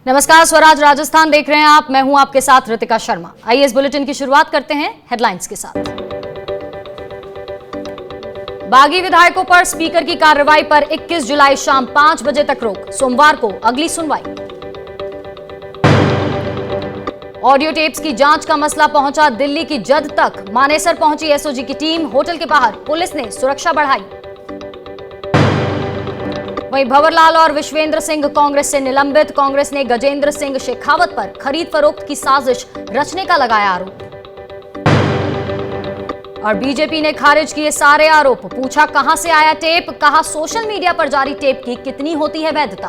नमस्कार, स्वराज राजस्थान देख रहे हैं आप। मैं हूं आपके साथ रितिका शर्मा। आइए इस बुलेटिन की शुरुआत करते हैं हेडलाइंस के साथ। बागी विधायकों पर स्पीकर की कार्रवाई पर 21 जुलाई शाम 5 बजे तक रोक, सोमवार को अगली सुनवाई। ऑडियो टेप्स की जांच का मसला पहुंचा दिल्ली की जज तक, मानेसर पहुंची एसओजी की टीम, होटल के बाहर पुलिस ने सुरक्षा बढ़ाई। वहीं भंवरलाल और विश्वेंद्र सिंह कांग्रेस से निलंबित, कांग्रेस ने गजेंद्र सिंह शेखावत पर खरीद फरोख्त की साजिश रचने का लगाया आरोप। और बीजेपी ने खारिज किए सारे आरोप, पूछा कहां से आया टेप, कहा सोशल मीडिया पर जारी टेप की कितनी होती है वैधता।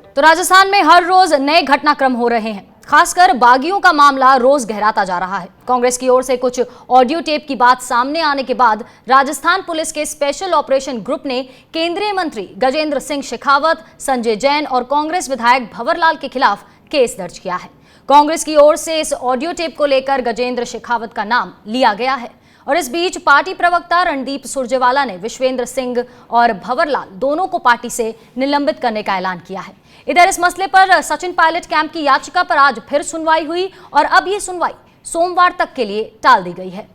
तो राजस्थान में हर रोज नए घटनाक्रम हो रहे हैं, खासकर बागियों का मामला रोज गहराता जा रहा है। कांग्रेस की ओर से कुछ ऑडियो टेप की बात सामने आने के बाद राजस्थान पुलिस के स्पेशल ऑपरेशन ग्रुप ने केंद्रीय मंत्री गजेंद्र सिंह शेखावत, संजय जैन और कांग्रेस विधायक भंवरलाल के खिलाफ केस दर्ज किया है। कांग्रेस की ओर से इस ऑडियो टेप को लेकर गजेंद्र शेखावत का नाम लिया गया है और इस बीच पार्टी प्रवक्ता रणदीप सुरजेवाला ने विश्वेंद्र सिंह और भंवरलाल दोनों को पार्टी से निलंबित करने का ऐलान किया है। इधर इस मसले पर सचिन पायलट कैंप की याचिका पर आज फिर सुनवाई हुई और अब ये सुनवाई सोमवार तक के लिए टाल दी गई है।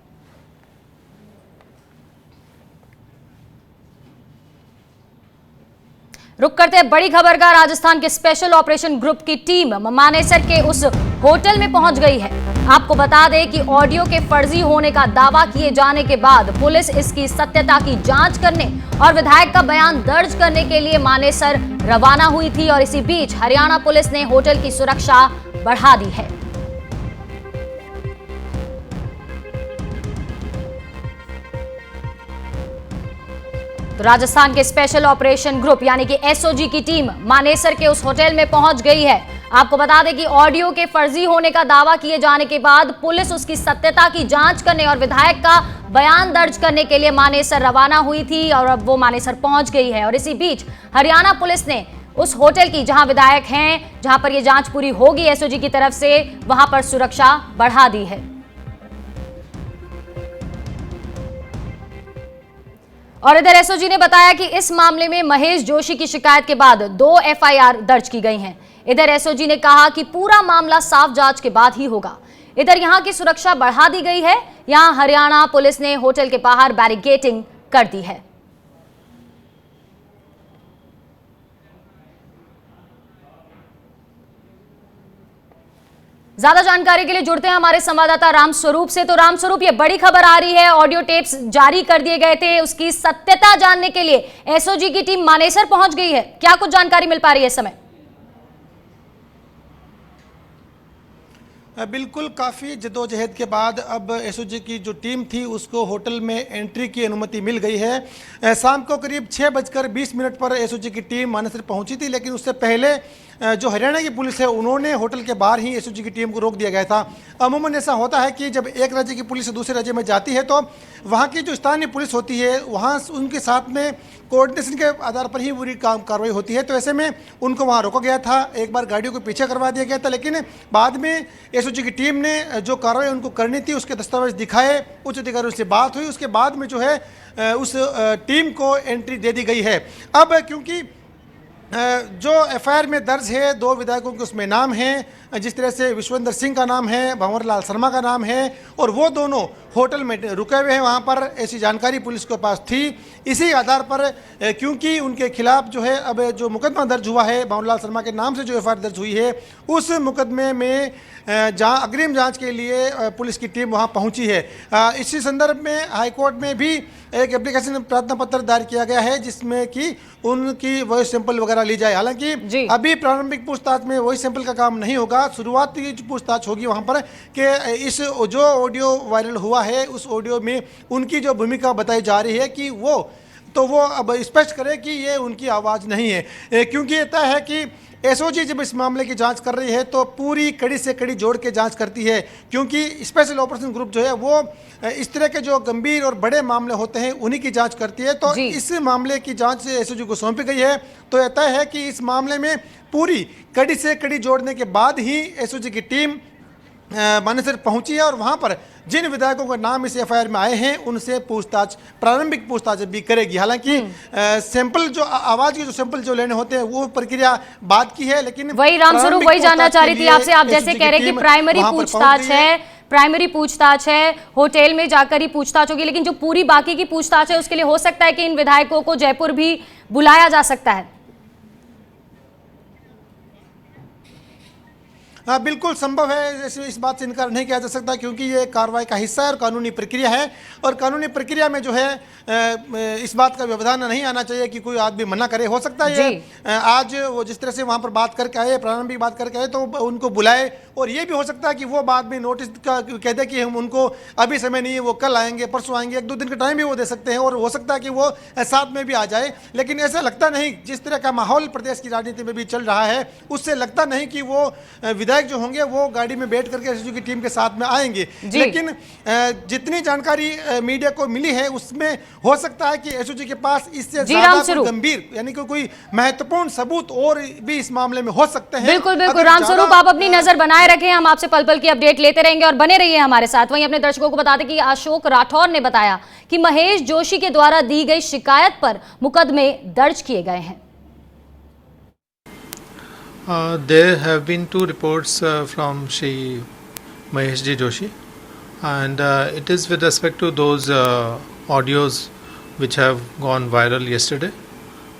रुक करते हैं बड़ी खबर का। राजस्थान के स्पेशल ऑपरेशन ग्रुप की टीम मानेसर के उस होटल में पहुंच गई है। आपको बता दें कि ऑडियो के फर्जी होने का दावा किए जाने के बाद पुलिस इसकी सत्यता की जांच करने और विधायक का बयान दर्ज करने के लिए मानेसर रवाना हुई थी और इसी बीच हरियाणा पुलिस ने होटल की सुरक्षा बढ़ा दी है। तो राजस्थान के स्पेशल ऑपरेशन ग्रुप यानी कि एसओजी की टीम मानेसर के उस होटल में पहुंच गई है। आपको बता दें कि ऑडियो के फर्जी होने का दावा किए जाने के बाद पुलिस उसकी सत्यता की जांच करने और विधायक का बयान दर्ज करने के लिए मानेसर रवाना हुई थी और अब वो मानेसर पहुंच गई है और इसी बीच हरियाणा पुलिस ने उस होटल की जहां विधायक हैं, जहां पर यह जांच पूरी होगी एसओजी की तरफ से, वहां पर सुरक्षा बढ़ा दी है। और इधर एसओजी ने बताया कि इस मामले में महेश जोशी की शिकायत के बाद 2 एफआईआर दर्ज की गई हैं। इधर एसओजी ने कहा कि पूरा मामला साफ जांच के बाद ही होगा। इधर यहां की सुरक्षा बढ़ा दी गई है। यहां हरियाणा पुलिस ने होटल के बाहर बैरिकेडिंग कर दी है। ज्यादा जानकारी के लिए जुड़ते हैं हमारे संवाददाता रामस्वरूप से। तो रामस्वरूप, ये बड़ी खबर आ रही है, ऑडियो टेप्स जारी कर दिए गए थे, उसकी सत्यता जानने के लिए एसओजी की टीम मानेसर पहुंच गई है। क्या कुछ जानकारी मिल पा रही है इस समय? बिल्कुल, काफ़ी जद्दोजहद के बाद अब एसओजी की जो टीम थी उसको होटल में एंट्री की अनुमति मिल गई है। शाम को करीब 6:20 पर एसओजी की टीम मानेसर पहुंची थी, लेकिन उससे पहले जो हरियाणा की पुलिस है उन्होंने होटल के बाहर ही एसओजी की टीम को रोक दिया गया था। अमूमन ऐसा होता है कि जब एक राज्य की पुलिस दूसरे राज्य में जाती है तो वहाँ की जो स्थानीय पुलिस होती है वहाँ उनके साथ में कोऑर्डिनेशन के आधार पर ही पूरी कार्रवाई होती है। तो ऐसे में उनको वहाँ रोका गया था, एक बार गाड़ियों को पीछे करवा दिया गया था, लेकिन बाद में एसओजी की टीम ने जो कार्रवाई उनको करनी थी उसके दस्तावेज दिखाए, उच्च अधिकारियों से बात हुई, उसके बाद में जो है उस टीम को एंट्री दे दी गई है। अब क्योंकि जो एफआईआर में दर्ज है 2 विधायकों के उसमें नाम हैं, जिस तरह से विश्वेंद्र सिंह का नाम है, भंवरलाल शर्मा का नाम है और वो दोनों होटल में रुके हुए हैं, वहाँ पर ऐसी जानकारी पुलिस के पास थी। इसी आधार पर क्योंकि उनके खिलाफ जो है अब जो मुकदमा दर्ज हुआ है भंवरलाल शर्मा के नाम से जो एफआईआर दर्ज हुई है उस मुकदमे में जहाँ अग्रिम जांच के लिए पुलिस की टीम वहाँ पहुँची है। इसी संदर्भ में हाईकोर्ट में भी एक एप्लीकेशन प्रार्थना पत्र दायर किया गया है जिसमें कि उनकी वॉइस सैंपल वगैरह ली जाए। हालांकि अभी प्रारंभिक पूछताछ में वॉइस सैंपल का काम नहीं होगा, शुरुआती पूछताछ होगी वहाँ पर कि इस जो ऑडियो वायरल हुआ है उस ऑडियो में उनकी जो भूमिका बताई जा रही है कि वो अब स्पष्ट करे कि ये उनकी आवाज़ नहीं है। क्योंकि ये तय है कि एसओजी जब इस मामले की जांच कर रही है तो पूरी कड़ी से कड़ी जोड़ के जांच करती है, क्योंकि स्पेशल ऑपरेशन ग्रुप जो है वो इस तरह के जो गंभीर और बड़े मामले होते हैं उन्हीं की जांच करती है। तो इस मामले की जांच एसओजी को सौंपी गई है। तो यह तय है कि इस मामले में पूरी कड़ी से कड़ी जोड़ने के बाद ही एसओजी की टीम मानेसर पहुंची है और वहां पर जिन विधायकों का नाम इस एफआईआर में आए हैं उनसे पूछताछ, प्रारंभिक पूछताछ भी करेगी। हालांकि सैंपल जो आवाज के जो सैंपल जो लेने होते हैं वो प्रक्रिया बाद की है, लेकिन वही रामस्वरूप वही जानना चाह रही थी आपसे। आप जैसे कह रहे हैं कि प्राइमरी पूछताछ है, होटल में जाकर ही पूछताछ होगी, लेकिन जो पूरी बाकी की पूछताछ है उसके लिए हो सकता है कि इन विधायकों को जयपुर भी बुलाया जा सकता है। हाँ, बिल्कुल संभव है, इस बात से इनकार नहीं किया जा सकता, क्योंकि ये कार्रवाई का हिस्सा है और कानूनी प्रक्रिया है। और कानूनी प्रक्रिया में जो है इस बात का व्यवधान नहीं आना चाहिए कि कोई आदमी मना करे। हो सकता है ये आज वो जिस तरह से वहाँ पर बात करके आए, प्रारंभिक बात करके आए, तो उनको बुलाए, और ये भी हो सकता है कि वो बाद में नोटिस का कह दे कि हम उनको अभी समय नहीं है, वो कल आएंगे, परसों आएंगे, 1-2 दिन का टाइम भी वो दे सकते हैं, और हो सकता है कि वो साथ में भी आ जाए। लेकिन ऐसा लगता नहीं, जिस तरह का माहौल प्रदेश की राजनीति में भी चल रहा है उससे लगता नहीं कि वो विधायक जो होंगे वो गाड़ी में बैठ करके एसओजी की टीम के साथ में आएंगे। लेकिन जितनी जानकारी मीडिया को मिली है उसमें हो सकता है कि एसओजी के पास इससे ज्यादा गंभीर यानी कि कोई महत्वपूर्ण सबूत और भी इस मामले में हो सकते हैं। बिल्कुल बिल्कुल रामस्वरूप, आप अपनी नजर बनाए रखें, हम आपसे पल पल की अपडेट लेते रहेंगे और बने रहिए हमारे साथ। वहीं अपने दर्शकों को बता दें कि अशोक राठौर ने बताया कि महेश जोशी के द्वारा दी गई शिकायत पर मुकदमे दर्ज किए गए हैं। There have been 2 reports from Shri Mahesh Ji Joshi, and it is with respect to those audios which have gone viral yesterday,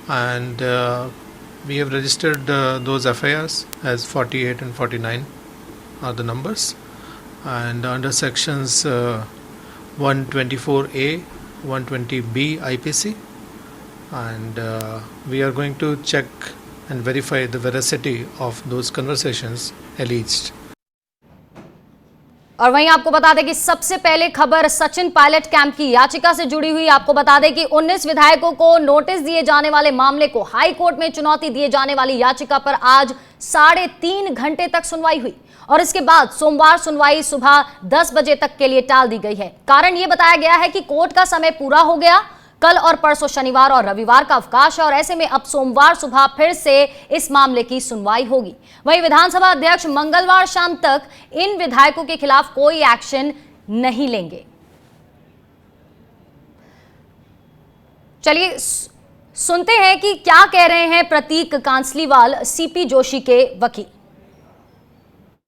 and we have registered those FIRs as 48 and 49 are the numbers, and under sections 124A, 120B IPC, and we are going to check and verify the veracity of those conversations alleged. और वहीं आपको बता दें कि सबसे पहले खबर Sachin Pilot camp की याचिका से जुड़ी हुई। आपको बता दें कि 19 विधायकों को नोटिस दिए जाने वाले मामले को हाई कोर्ट में चुनौती दिए जाने वाली याचिका पर आज 3.5 घंटे तक सुनवाई हुई, और इसके बाद सोमवार सुनवाई सुबह 10 बजे तक के लिए टाल दी गई है। कारण यह बताया गया है कि कोर्ट का समय पूरा हो गया, कल और परसों शनिवार और रविवार का अवकाश है, और ऐसे में अब सोमवार सुबह फिर से इस मामले की सुनवाई होगी। वहीं विधानसभा अध्यक्ष मंगलवार शाम तक इन विधायकों के खिलाफ कोई एक्शन नहीं लेंगे। चलिए सुनते हैं कि क्या कह रहे हैं प्रतीक कांसलीवाल, सीपी जोशी के वकील।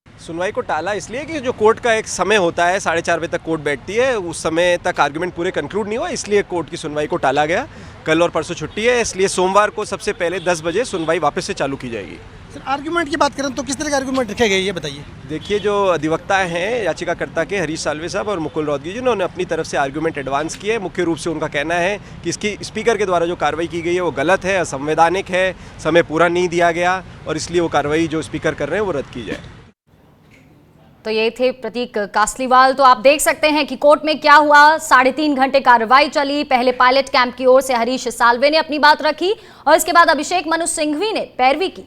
सुनवाई को टाला इसलिए कि जो कोर्ट का एक समय होता है, 4:30 बजे तक कोर्ट बैठती है, उस समय तक आर्गुमेंट पूरे कंक्लूड नहीं हुआ, इसलिए कोर्ट की सुनवाई को टाला गया। कल और परसों छुट्टी है, इसलिए सोमवार को सबसे पहले 10 बजे सुनवाई वापस से चालू की जाएगी। सर, आर्गुमेंट की बात करें तो किस तरह के आर्गुमेंट रखे गए ये बताइए। देखिए, जो अधिवक्ता हैं याचिकाकर्ता के हरीश साल्वे साहब और मुकुल रोहतगी जी, उन्होंने अपनी तरफ से आर्गुमेंट एडवांस किए। मुख्य रूप से उनका कहना है कि इसकी स्पीकर के द्वारा जो कार्रवाई की गई है वो गलत है, असंवैधानिक है, समय पूरा नहीं दिया गया, और इसलिए वो कार्रवाई जो स्पीकर कर रहे हैं वो रद्द की जाए। तो ये थे प्रतीक कासलीवाल। तो आप देख सकते हैं कि कोर्ट में क्या हुआ। 3.5 घंटे कार्रवाई चली। पहले पायलट कैंप की ओर से हरीश साल्वे ने अपनी बात रखी, और इसके बाद अभिषेक मनु सिंघवी ने पैरवी की।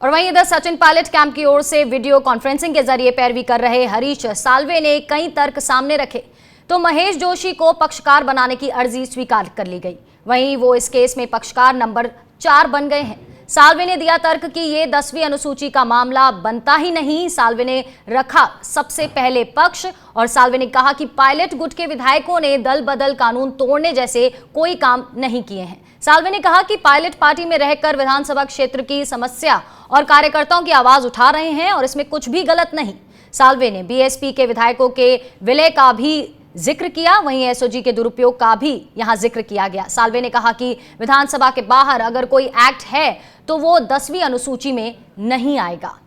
और वहीं इधर सचिन पायलट कैंप की ओर से वीडियो कॉन्फ्रेंसिंग के जरिए पैरवी कर रहे हरीश साल्वे ने कई तर्क सामने रखे, तो महेश जोशी को पक्षकार बनाने की अर्जी स्वीकार कर ली गई। वहीं वो इस केस में पक्षकार नंबर 4 बन गए हैं। साल्वे ने दिया तर्क कि ये 10वीं अनुसूची का मामला बनता ही नहीं। साल्वे ने रखा सबसे पहले पक्ष, और साल्वे ने कहा कि पायलट गुट के विधायकों ने दल बदल कानून तोड़ने जैसे कोई काम नहीं किए हैं। साल्वे ने कहा कि पायलट पार्टी में रहकर विधानसभा क्षेत्र की समस्या और कार्यकर्ताओं की आवाज उठा रहे हैं, और इसमें कुछ भी गलत नहीं। साल्वे ने बीएसपी के विधायकों के विलय का भी जिक्र किया, वहीं एसओजी के दुरुपयोग का भी यहां जिक्र किया गया। साल्वे ने कहा कि विधानसभा के बाहर अगर कोई एक्ट है तो वो 10वीं अनुसूची में नहीं आएगा।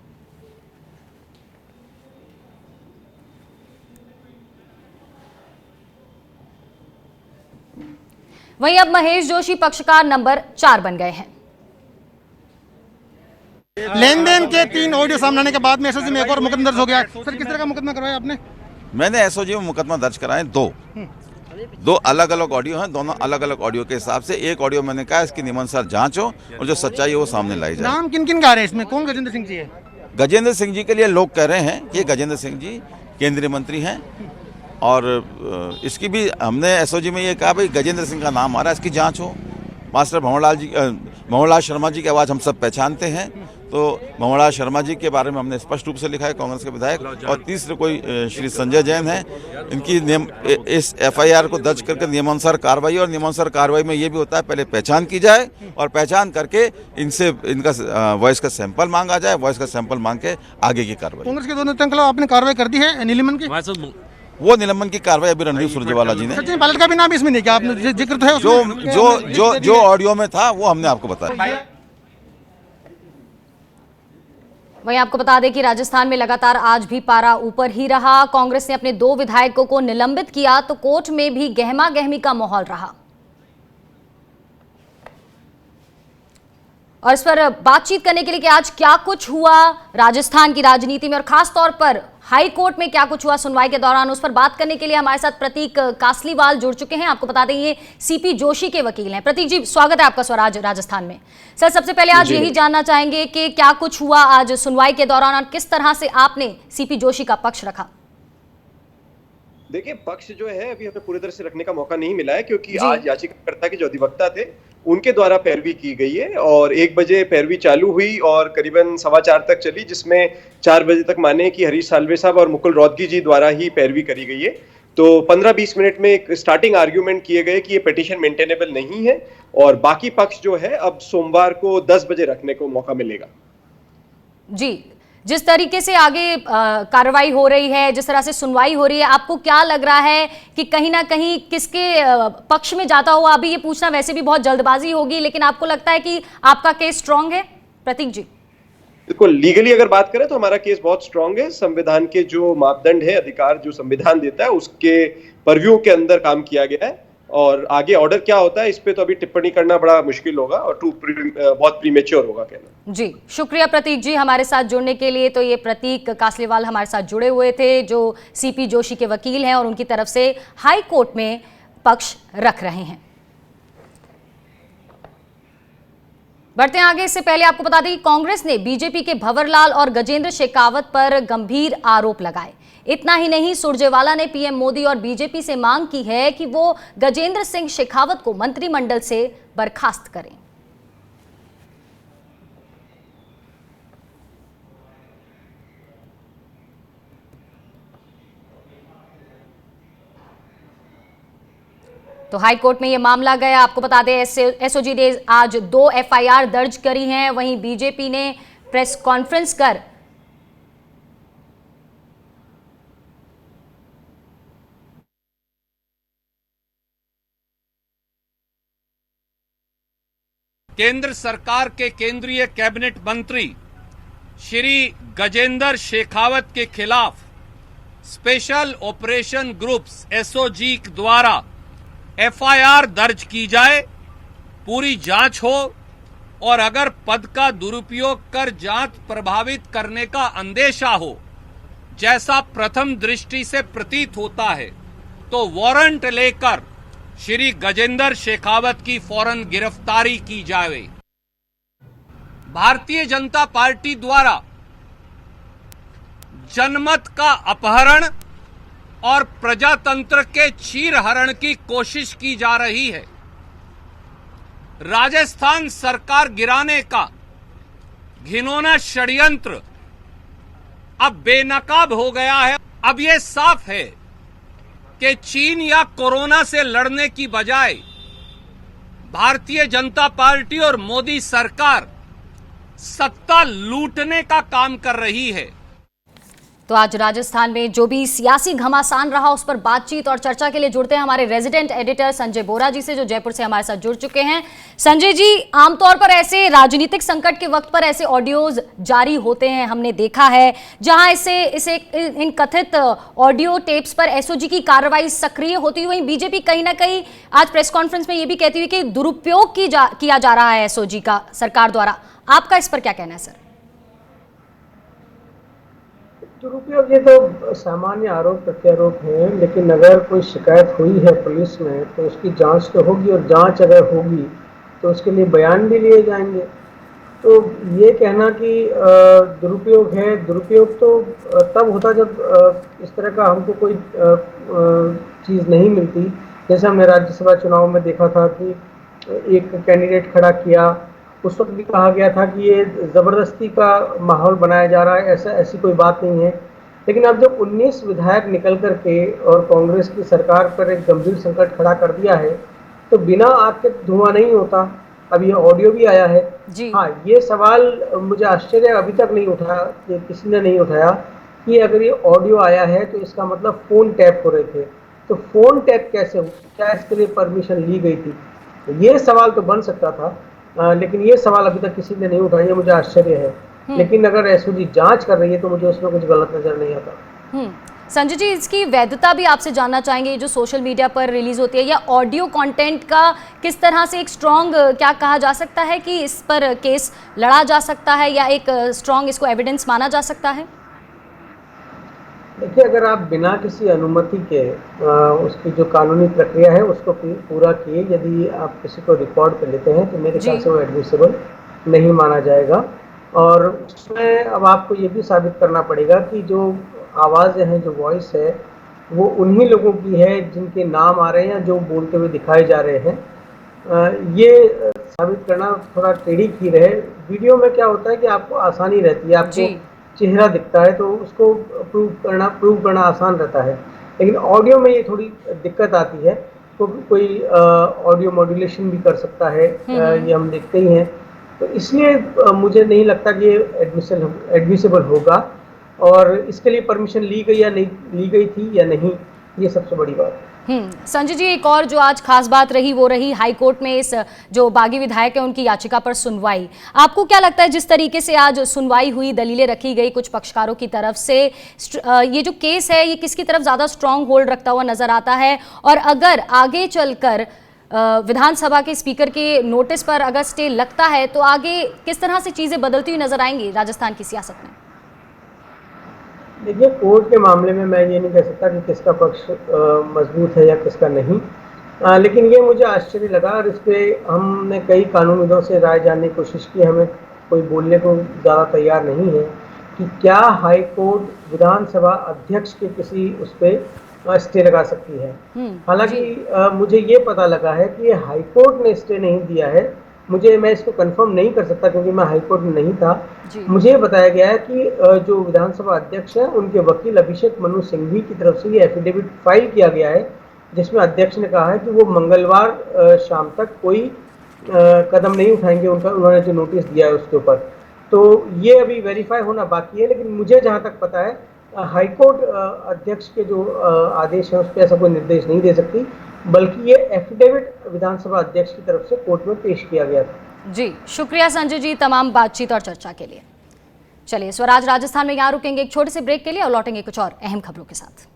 वहीं अब महेश जोशी पक्षकार नंबर 4 बन गए हैं। लेन देन के 3 ऑडियो सामने आने के बाद में एसओजी में एक और मुकदमा दर्ज हो गया। सर, किस तरह का मुकदमा करवाया आपने? मैंने एसओजी में मुकदमा दर्ज कराए 2 अलग अलग ऑडियो हैं। दोनों अलग अलग ऑडियो के हिसाब से एक ऑडियो मैंने कहा इसकी नियमानुसार जांच हो और जो सच्चाई है वो सामने लाई जाए। नाम किन किन का आ रहे हैं इसमें? कौन गजेंद्र सिंह जी है? गजेंद्र सिंह जी के लिए लोग कह रहे हैं कि गजेंद्र सिंह जी केंद्रीय मंत्री हैं, और इसकी भी हमने एसओजी में ये कहा भाई गजेंद्र सिंह का नाम आ रहा है, इसकी जाँच हो। मास्टर भंवरलाल शर्मा जी की आवाज़ हम सब पहचानते हैं, तो भंवरलाल शर्मा जी के बारे में हमने स्पष्ट रूप से लिखा है, कांग्रेस के विधायक। और तीसरे कोई श्री संजय जैन हैं, इनकी इस FIR को दर्ज करके नियमानुसार कार्रवाई, और नियमानुसार कार्रवाई में ये भी होता है पहले पहचान की जाए और पहचान करके इनका वॉइस का सैंपल मांगा जाए, वॉइस का सैंपल मांग के आगे की कार्रवाई। कांग्रेस के दोनों नेताओं के खिलाफ आपने कार्रवाई कर दी है निलंबन की? वो निलंबन की कार्रवाई अभी रणदीप सुरजेवाला जी ने, सचिन पायलट का भी नाम इसमें नहीं किया आपने, जिक्र तो है जो उसमें। जो जो जो ऑडियो में था वो हमने आपको बताया। वहीं आपको बता दें कि राजस्थान में लगातार आज भी पारा ऊपर ही रहा। कांग्रेस ने अपने 2 विधायकों को निलंबित किया तो कोर्ट में भी गहमा गहमी का माहौल रहा। और इस पर बातचीत करने के लिए कि आज क्या कुछ हुआ राजस्थान की राजनीति में और खास तौर पर हाई कोर्ट में क्या कुछ हुआ सुनवाई के दौरान, उस पर बात करने के लिए हमारे साथ प्रतीक कासलीवाल जुड़ चुके हैं। आपको बता दें ये CP जोशी के वकील हैं। प्रतीक जी, स्वागत है आपका स्वराज राजस्थान में। सर, सबसे पहले आज यही जानना चाहेंगे कि क्या कुछ हुआ आज सुनवाई के दौरान और किस तरह से आपने CP जोशी का पक्ष रखा? देखिए, पक्ष जो है अभी हमें पूरी तरह से रखने का मौका नहीं मिला है, क्योंकि आज याचिकाकर्ता के जो अधिवक्ता थे उनके द्वारा पैरवी की गई है और 1 बजे पैरवी चालू हुई और करीबन 4:15 तक चली, जिसमें 4 बजे तक माने कि हरीश साल्वे साहब और मुकुल रोहतगी जी द्वारा ही पैरवी करी गई है। तो 15-20 मिनट में एक स्टार्टिंग आर्ग्यूमेंट किए गए कि ये पिटीशन मेंटेनेबल नहीं है और बाकी पक्ष जो है अब सोमवार को 10 बजे रखने को मौका मिलेगा। जी, जिस तरीके से आगे कार्रवाई हो रही है, जिस तरह से सुनवाई हो रही है, आपको क्या लग रहा है कि कहीं ना कहीं किसके पक्ष में जाता हुआ? अभी ये पूछना वैसे भी बहुत जल्दबाजी होगी, लेकिन आपको लगता है कि आपका केस स्ट्रांग है? प्रतीक जी, देखो, लीगली अगर बात करें तो हमारा केस बहुत स्ट्रांग है। संविधान के जो मापदंड है, अधिकार जो संविधान देता है, उसके परव्यू के अंदर काम किया गया है और आगे ऑर्डर क्या होता है इस पे तो अभी टिप्पणी करना बड़ा मुश्किल होगा और बहुत प्रीमेच्योर होगा कहना। जी शुक्रिया प्रतीक जी हमारे साथ जुड़ने के लिए। तो ये प्रतीक कासलीवाल हमारे साथ जुड़े हुए थे जो CP जोशी के वकील हैं और उनकी तरफ से हाई कोर्ट में पक्ष रख रहे हैं। बढ़ते हैं आगे। इससे पहले आपको बता दें कि कांग्रेस ने बीजेपी के भंवरलाल और गजेंद्र शेखावत पर गंभीर आरोप लगाए। इतना ही नहीं, सुरजेवाला ने पीएम मोदी और बीजेपी से मांग की है कि वो गजेंद्र सिंह शेखावत को मंत्रिमंडल से बर्खास्त करें। तो हाई कोर्ट में यह मामला गया। आपको बता दें एसओजी ने आज 2 FIR दर्ज करी हैं। वहीं बीजेपी ने प्रेस कॉन्फ्रेंस कर केंद्र सरकार के केंद्रीय कैबिनेट मंत्री श्री गजेंद्र शेखावत के खिलाफ स्पेशल ऑपरेशन ग्रुप्स SOG द्वारा FIR दर्ज की जाए, पूरी जांच हो और अगर पद का दुरुपयोग कर जांच प्रभावित करने का अंदेशा हो, जैसा प्रथम दृष्टि से प्रतीत होता है, तो वारंट लेकर श्री गजेंद्र शेखावत की फौरन गिरफ्तारी की जाए। भारतीय जनता पार्टी द्वारा जनमत का अपहरण और प्रजातंत्र के चीरहरण की कोशिश की जा रही है। राजस्थान सरकार गिराने का घिनौना षड्यंत्र अब बेनकाब हो गया है। अब यह साफ है कि चीन या कोरोना से लड़ने की बजाय भारतीय जनता पार्टी और मोदी सरकार सत्ता लूटने का काम कर रही है। तो आज राजस्थान में जो भी सियासी घमासान रहा उस पर बातचीत और चर्चा के लिए जुड़ते हैं हमारे रेजिडेंट एडिटर संजय बोरा जी से, जो जयपुर से हमारे साथ जुड़ चुके हैं। संजय जी, आमतौर पर ऐसे राजनीतिक संकट के वक्त पर ऐसे ऑडियोज जारी होते हैं, हमने देखा है, जहां इसे इन कथित ऑडियो टेप्स पर SOG की कार्रवाई सक्रिय होती हुई, वहीं बीजेपी कहीं ना कहीं आज प्रेस कॉन्फ्रेंस में यह भी कहती हुई कि दुरुपयोग किया जा रहा है SOG का सरकार द्वारा। आपका इस पर क्या कहना है सर? दुरुपयोग ये तो सामान्य आरोप प्रत्यारोप है, लेकिन अगर कोई शिकायत हुई है पुलिस में तो उसकी जांच तो होगी और जांच अगर होगी तो उसके लिए बयान भी लिए जाएंगे। तो ये कहना कि दुरुपयोग है, दुरुपयोग तो तब होता जब इस तरह का हमको कोई चीज़ नहीं मिलती। जैसे हमने राज्यसभा चुनाव में देखा था कि एक कैंडिडेट खड़ा किया, उस वक्त भी कहा गया था कि ये ज़बरदस्ती का माहौल बनाया जा रहा है, ऐसी कोई बात नहीं है। लेकिन अब जब 19 विधायक निकल कर के और कांग्रेस की सरकार पर एक गंभीर संकट खड़ा कर दिया है, तो बिना आग के धुआं नहीं होता। अब ये ऑडियो भी आया है जी। हाँ, ये सवाल मुझे आश्चर्य अभी तक नहीं उठाया, ये किसी ने नहीं उठाया कि अगर ये ऑडियो आया है तो इसका मतलब फ़ोन टैप हो रहे थे, तो फ़ोन टैप कैसे हुआ, क्या इसके लिए परमिशन ली गई थी? ये सवाल तो बन सकता था, लेकिन ये सवाल अभी तक किसी ने नहीं उठाया, ये मुझे आश्चर्य है। लेकिन अगर एसओजी जांच कर रही है तो मुझे उसमें कुछ गलत नजर नहीं आता। संजय जी, इसकी वैधता भी आपसे जानना चाहेंगे, जो सोशल मीडिया पर रिलीज होती है या ऑडियो कंटेंट का किस तरह से एक स्ट्रॉन्ग क्या कहा जा सकता है कि इस पर केस लड़ा जा सकता है या एक स्ट्रॉन्ग इसको एविडेंस माना जा सकता है? देखिए, अगर आप बिना किसी अनुमति के उसकी जो कानूनी प्रक्रिया है उसको पूरा किए यदि आप किसी को रिकॉर्ड कर लेते हैं तो मेरे ख्याल से वो एडमिसिबल नहीं माना जाएगा। और उसमें अब आपको ये भी साबित करना पड़ेगा कि जो आवाज़ें हैं, जो वॉइस है, वो उन्हीं लोगों की है जिनके नाम आ रहे हैं, जो बोलते हुए दिखाए जा रहे हैं। ये साबित करना थोड़ा टेढ़ी खीर है। वीडियो में क्या होता है कि आपको आसानी रहती है, आपको चेहरा दिखता है तो उसको प्रूव करना आसान रहता है। लेकिन ऑडियो में ये थोड़ी दिक्कत आती है, तो कोई ऑडियो मॉड्यूलेशन भी कर सकता है, ये हम देखते ही हैं। तो इसलिए मुझे नहीं लगता कि ये एडमिसिबल होगा, और इसके लिए परमिशन ली गई या नहीं ली गई थी या नहीं, ये सबसे बड़ी बात है। संजय जी, एक और जो आज खास बात रही वो रही हाई कोर्ट में इस जो बागी विधायक है उनकी याचिका पर सुनवाई। आपको क्या लगता है जिस तरीके से आज सुनवाई हुई, दलीलें रखी गई कुछ पक्षकारों की तरफ से, ये जो केस है ये किसकी तरफ ज्यादा स्ट्रांग होल्ड रखता हुआ नजर आता है? और अगर आगे चलकर विधानसभा के स्पीकर के नोटिस पर अगर स्टे लगता है तो आगे किस तरह से चीजें बदलती हुई नजर आएंगी राजस्थान की सियासत में? देखिए, कोर्ट के मामले में मैं ये नहीं कह सकता कि किसका पक्ष मजबूत है या किसका नहीं, लेकिन ये मुझे आश्चर्य लगा और इस पर हमने कई कानूनविदों से राय जानने की कोशिश की। हमें कोई बोलने को ज़्यादा तैयार नहीं है कि क्या हाई कोर्ट विधानसभा अध्यक्ष के किसी उस पर स्टे लगा सकती है। हालांकि मुझे ये पता लगा है कि हाई कोर्ट ने स्टे नहीं दिया है। मैं इसको कंफर्म नहीं कर सकता क्योंकि मैं हाई कोर्ट में नहीं था। मुझे बताया गया है कि जो विधानसभा अध्यक्ष हैं उनके वकील अभिषेक मनु सिंघवी की तरफ से ये एफिडेविट फाइल किया गया है, जिसमें अध्यक्ष ने कहा है कि वो मंगलवार शाम तक कोई कदम नहीं उठाएंगे उन्होंने जो नोटिस दिया है उसके ऊपर। तो ये अभी वेरीफाई होना बाकी है, लेकिन मुझे जहाँ तक पता है हाईकोर्ट अध्यक्ष के जो आदेश है उस पर ऐसा कोई निर्देश नहीं दे सकती, बल्कि ये एफिडेविट विधानसभा अध्यक्ष की तरफ से कोर्ट में पेश किया गया था। जी, शुक्रिया संजय जी तमाम बातचीत और चर्चा के लिए। चलिए, स्वराज राजस्थान में यहाँ रुकेंगे एक छोटे से ब्रेक के लिए और लौटेंगे कुछ और अहम खबरों के साथ।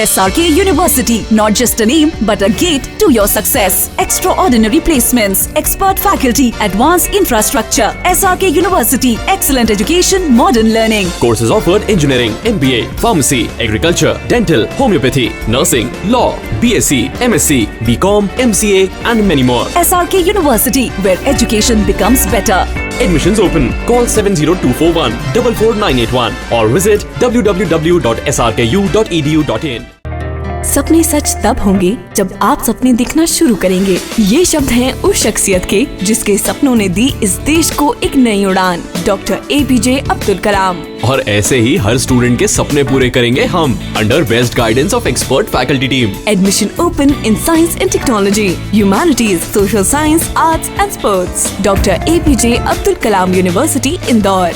SRK University, not just a name, but a gate to your success. Extraordinary placements, expert faculty, advanced infrastructure. SRK University, excellent education, modern learning. Courses offered: engineering, MBA, pharmacy, agriculture, dental, homeopathy, nursing, law, BSc, MSc, BCom, MCA, and many more. SRK University, where education becomes better. Admissions open. Call 70241 44981 or visit www.srku.edu.in. सपने सच तब होंगे जब आप सपने दिखना शुरू करेंगे। ये शब्द हैं उस शख्सियत के जिसके सपनों ने दी इस देश को एक नई उड़ान, डॉक्टर APJ अब्दुल कलाम। और ऐसे ही हर स्टूडेंट के सपने पूरे करेंगे हम, under best guidance of expert faculty team. Admission open in science and technology, humanities, social science, arts and sports. Dr. APJ Abdul Kalam University, Indore.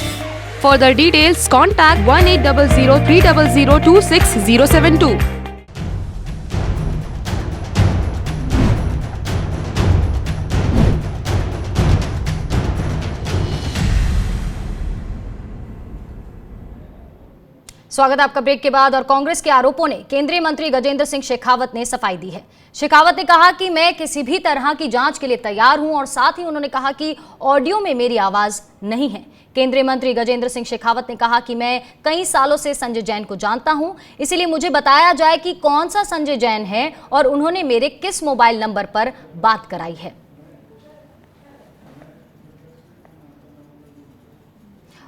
Further details, contact 180030026072. स्वागत है आपका ब्रेक के बाद। और कांग्रेस के आरोपों ने केंद्रीय मंत्री गजेंद्र सिंह शेखावत ने सफाई दी है। शेखावत ने कहा कि मैं किसी भी तरह की जांच के लिए तैयार हूं और साथ ही उन्होंने कहा कि ऑडियो में मेरी आवाज नहीं है। केंद्रीय मंत्री गजेंद्र सिंह शेखावत ने कहा कि मैं कई सालों से संजय जैन को जानता हूं, इसीलिए मुझे बताया जाए कि कौन सा संजय जैन है और उन्होंने मेरे किस मोबाइल नंबर पर बात कराई है।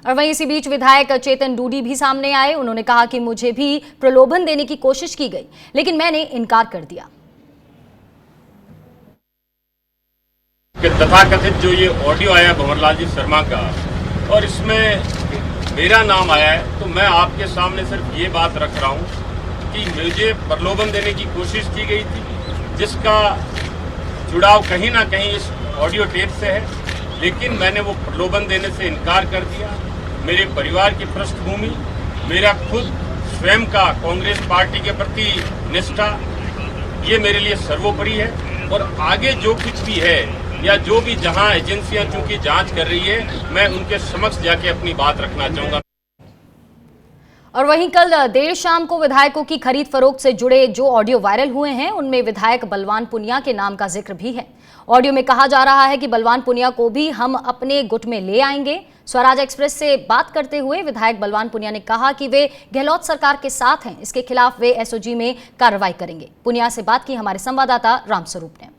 और वहीं इसी बीच विधायक चेतन डूडी भी सामने आए। उन्होंने कहा कि मुझे भी प्रलोभन देने की कोशिश की गई, लेकिन मैंने इनकार कर दिया। तथाकथित जो ये ऑडियो आया भंवरलाल जी शर्मा का और इसमें मेरा नाम आया है, तो मैं आपके सामने सिर्फ ये बात रख रहा हूँ कि मुझे प्रलोभन देने की कोशिश की गई थी, जिसका जुड़ाव कहीं ना कहीं इस ऑडियो टेप से है, लेकिन मैंने वो प्रलोभन देने से इनकार कर दिया। मेरे परिवार की पृष्ठभूमि, मेरा खुद स्वयं का कांग्रेस पार्टी के प्रति निष्ठा, ये मेरे लिए सर्वोपरि है। और आगे जो कुछ भी है या जो भी जहां एजेंसियां चूंकि जांच कर रही है, मैं उनके समक्ष जाके अपनी बात रखना चाहूंगा। और वहीं कल देर शाम को विधायकों की खरीद फरोख्त से जुड़े जो ऑडियो वायरल हुए हैं, उनमें विधायक बलवान पुनिया के नाम का जिक्र भी है। ऑडियो में कहा जा रहा है कि बलवान पुनिया को भी हम अपने गुट में ले आएंगे। स्वराज एक्सप्रेस से बात करते हुए विधायक बलवान पुनिया ने कहा कि वे गहलोत सरकार के साथ हैं, इसके खिलाफ वे एसओजी में कार्रवाई करेंगे। पुनिया से बात की हमारे संवाददाता रामस्वरूप ने।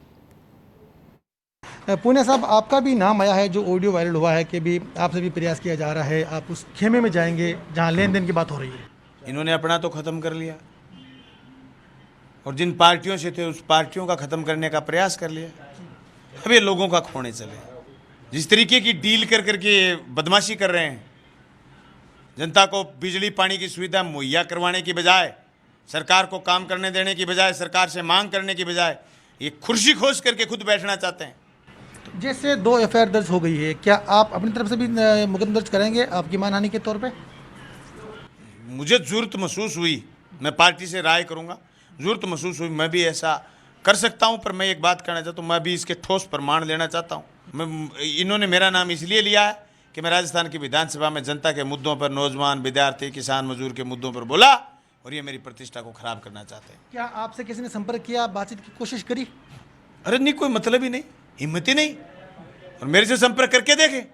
पुनिया साहब, आपका भी नाम आया है, जो ऑडियो वायरल हुआ है कि भी आपसे भी प्रयास किया जा रहा है, आप उस खेमे में जाएंगे जहां लेन देन की बात हो रही है। इन्होंने अपना तो ख़त्म कर लिया और जिन पार्टियों से थे उस पार्टियों का ख़त्म करने का प्रयास कर लिया। अब ये लोगों का खोने चले, जिस तरीके की डील कर करके बदमाशी कर रहे हैं, जनता को बिजली पानी की सुविधा मुहैया करवाने की बजाय, सरकार को काम करने देने की बजाय, सरकार से मांग करने की बजाय, ये कुर्सी खोज करके खुद बैठना चाहते हैं। जैसे 2 एफआईआर दर्ज हो गई है, क्या आप अपनी तरफ से भी मुकदमा दर्ज कराएंगे आपकी मानहानि के तौर पे? मुझे ज़रूरत महसूस हुई, मैं पार्टी से राय करूंगा, ज़रूरत महसूस हुई, मैं भी ऐसा कर सकता हूं। पर मैं एक बात कहना चाहता हूं, मैं भी इसके ठोस प्रमाण लेना चाहता हूं। इन्होंने मेरा नाम इसलिए लिया है कि मैं राजस्थान की विधानसभा में जनता के मुद्दों पर, नौजवान, विद्यार्थी, किसान, मजदूर के मुद्दों पर बोला और ये मेरी प्रतिष्ठा को खराब करना चाहते हैं। क्या आपसे किसी ने संपर्क किया, बातचीत की कोशिश करी? अरे नहीं, कोई मतलब ही नहीं, हिम्मत ही नहीं। और मेरे से संपर्क करके देखें,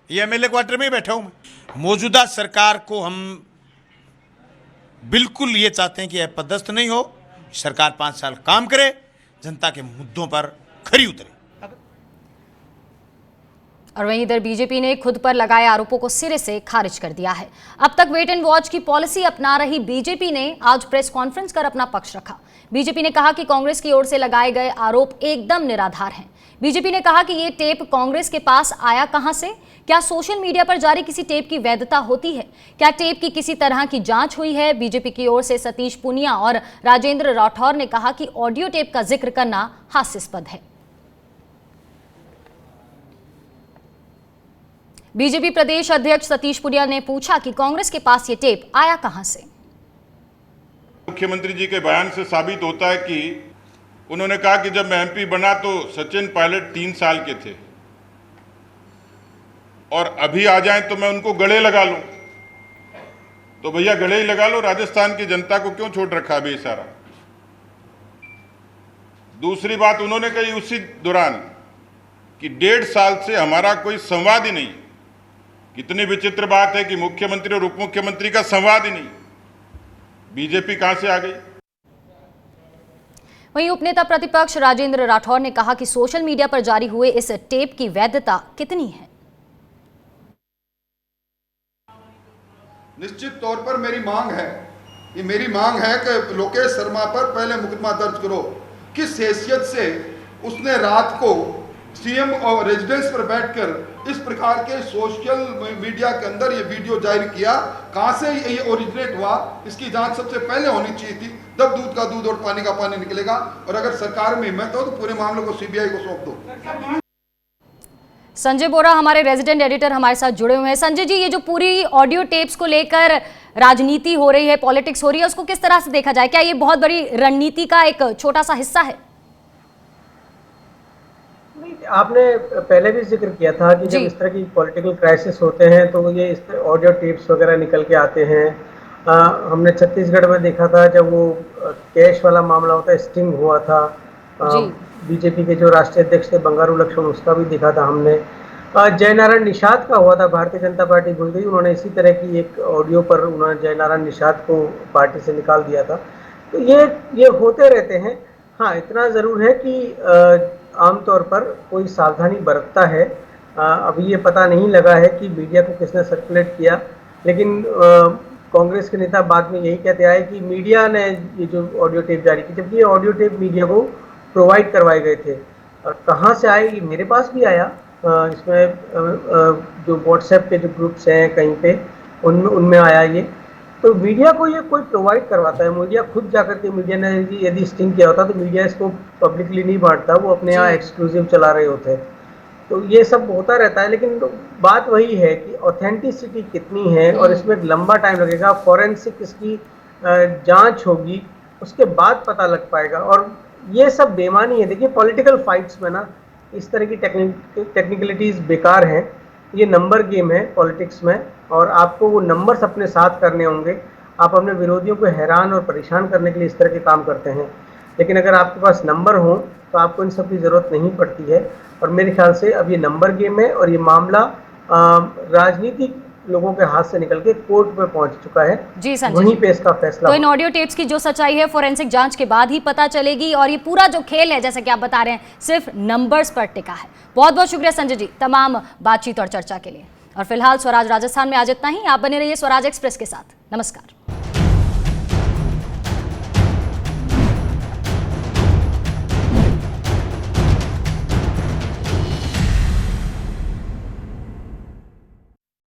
ये एमएलए क्वार्टर में ही बैठा हूं मैं। मौजूदा सरकार को हम बिल्कुल ये चाहते हैं कि अपदस्थ नहीं हो, सरकार 5 साल काम करे, जनता के मुद्दों पर खरी उतरे। और वहीं इधर बीजेपी ने खुद पर लगाए आरोपों को सिरे से खारिज कर दिया है। अब तक वेट एंड वॉच की पॉलिसी अपना रही बीजेपी ने आज प्रेस कॉन्फ्रेंस कर अपना पक्ष रखा। बीजेपी ने कहा कि कांग्रेस की ओर से लगाए गए आरोप एकदम निराधार हैं। बीजेपी ने कहा कि ये टेप कांग्रेस के पास आया कहां से? क्या सोशल मीडिया पर जारी किसी टेप की वैधता होती है? क्या टेप की किसी तरह की जांच हुई है? बीजेपी की ओर से सतीश पुनिया और राजेंद्र राठौर ने कहा कि ऑडियो टेप का जिक्र करना हास्यास्पद है। बीजेपी प्रदेश अध्यक्ष सतीश पुनिया ने पूछा कि कांग्रेस के पास ये टेप आया कहां से? मुख्यमंत्री जी के बयान से साबित होता है कि उन्होंने कहा कि जब मैं एमपी बना तो सचिन पायलट 3 साल के थे और अभी आ जाएं तो मैं उनको गले लगा लूं। तो भैया गले ही लगा लो, राजस्थान की जनता को क्यों छोड़ रखा अभी सारा। दूसरी बात उन्होंने कही उसी दौरान कि 1.5 साल से हमारा कोई संवाद ही नहीं। कितनी विचित्र बात है कि मुख्यमंत्री और उप मुख्यमंत्री का संवाद ही नहीं। बीजेपी कहां से आ गई? वहीं उपनेता प्रतिपक्ष राजेंद्र राठौर ने कहा कि सोशल मीडिया पर जारी हुए इस टेप की वैधता कितनी है? निश्चित तौर पर मेरी मांग है कि लोकेश शर्मा पर पहले मुकदमा दर्ज करो। किस हैसियत से उसने रात को सीएम और रेजिडेंस पर बैठकर इस प्रकार के सोशल मीडिया के अंदर ये वीडियो जारी किया? कहां से ये ओरिजिनेट हुआ? इसकी जांच सबसे पहले होनी चाहिए थी, तब दूध का दूध और पानी का पानी निकलेगा। और अगर सरकार में हिम्मत हो तो पूरे मामले को सीबीआई को सौंप दो। संजय बोरा हमारे रेजिडेंट एडिटर हमारे साथ जुड़े हुए हैं। संजय जी, ये जो पूरी ऑडियो टेप्स को लेकर राजनीति हो रही है, पॉलिटिक्स हो रही है, उसको किस तरह से देखा जाए? क्या ये बहुत बड़ी रणनीति का एक छोटा सा हिस्सा है? आपने पहले भी जिक्र किया था कि जब इस तरह की पॉलिटिकल क्राइसिस होते हैं तो ये इस ऑडियो टेप्स वगैरह निकल के आते हैं। हमने छत्तीसगढ़ में देखा था जब वो कैश वाला मामला होता है, स्टिंग हुआ था। बीजेपी के जो राष्ट्रीय अध्यक्ष थे बंगारू लक्ष्मण, उसका भी देखा था हमने। जयनारायण निषाद का हुआ था, भारतीय जनता पार्टी भूल गई, उन्होंने इसी तरह की एक ऑडियो पर उन्होंने जयनारायण निषाद को पार्टी से निकाल दिया था। तो ये होते रहते हैं। हाँ, इतना ज़रूर है कि आमतौर पर कोई सावधानी बरतता है अभी ये पता नहीं लगा है कि मीडिया को किसने सर्कुलेट किया, लेकिन कांग्रेस के नेता बाद में यही कहते आए कि मीडिया ने ये जो ऑडियो टेप जारी की, जबकि ये ऑडियो टेप मीडिया को प्रोवाइड करवाए गए थे। और कहाँ से आए, ये मेरे पास भी आया। इसमें जो व्हाट्सएप के जो ग्रुप्स हैं कहीं पे उनमें आया ये। तो मीडिया को ये कोई प्रोवाइड करवाता है, मीडिया खुद जाकर के, मीडिया ने यदि स्टिंग किया होता तो मीडिया इसको पब्लिकली नहीं बांटता, वो अपने यहाँ एक्सक्लूसिव चला रहे होते। तो ये सब होता रहता है, लेकिन बात वही है कि ऑथेंटिसिटी कितनी है और इसमें लंबा टाइम लगेगा। फॉरेंसिक इसकी जांच होगी, उसके बाद पता लग पाएगा। और ये सब बेमानी है। देखिए पॉलिटिकल फाइट्स में ना इस तरह की टेक्निकलिटीज़ बेकार हैं। ये नंबर गेम है पॉलिटिक्स में, और आपको वो नंबर्स अपने साथ करने होंगे। आप अपने विरोधियों को हैरान और परेशान करने के लिए इस तरह के काम करते हैं, लेकिन अगर आपके पास नंबर हो तो आपको इन सब की ज़रूरत नहीं पड़ती है। और मेरे ख्याल से अब ये नंबर गेम है और ये मामला राजनीतिक लोगों के हाथ से निकल के कोर्ट में पहुंच चुका है। जी संजय, वहीं पे इसका फैसला। तो इन ऑडियो टेप्स की जो सच्चाई है फोरेंसिक जांच के बाद ही पता चलेगी, और ये पूरा जो खेल है जैसे कि आप बता रहे हैं सिर्फ नंबर्स पर टिका है। बहुत बहुत शुक्रिया संजय जी तमाम बातचीत और चर्चा के लिए। और फिलहाल स्वराज राजस्थान में आज इतना ही। आप बने रहिए स्वराज एक्सप्रेस के साथ। नमस्कार।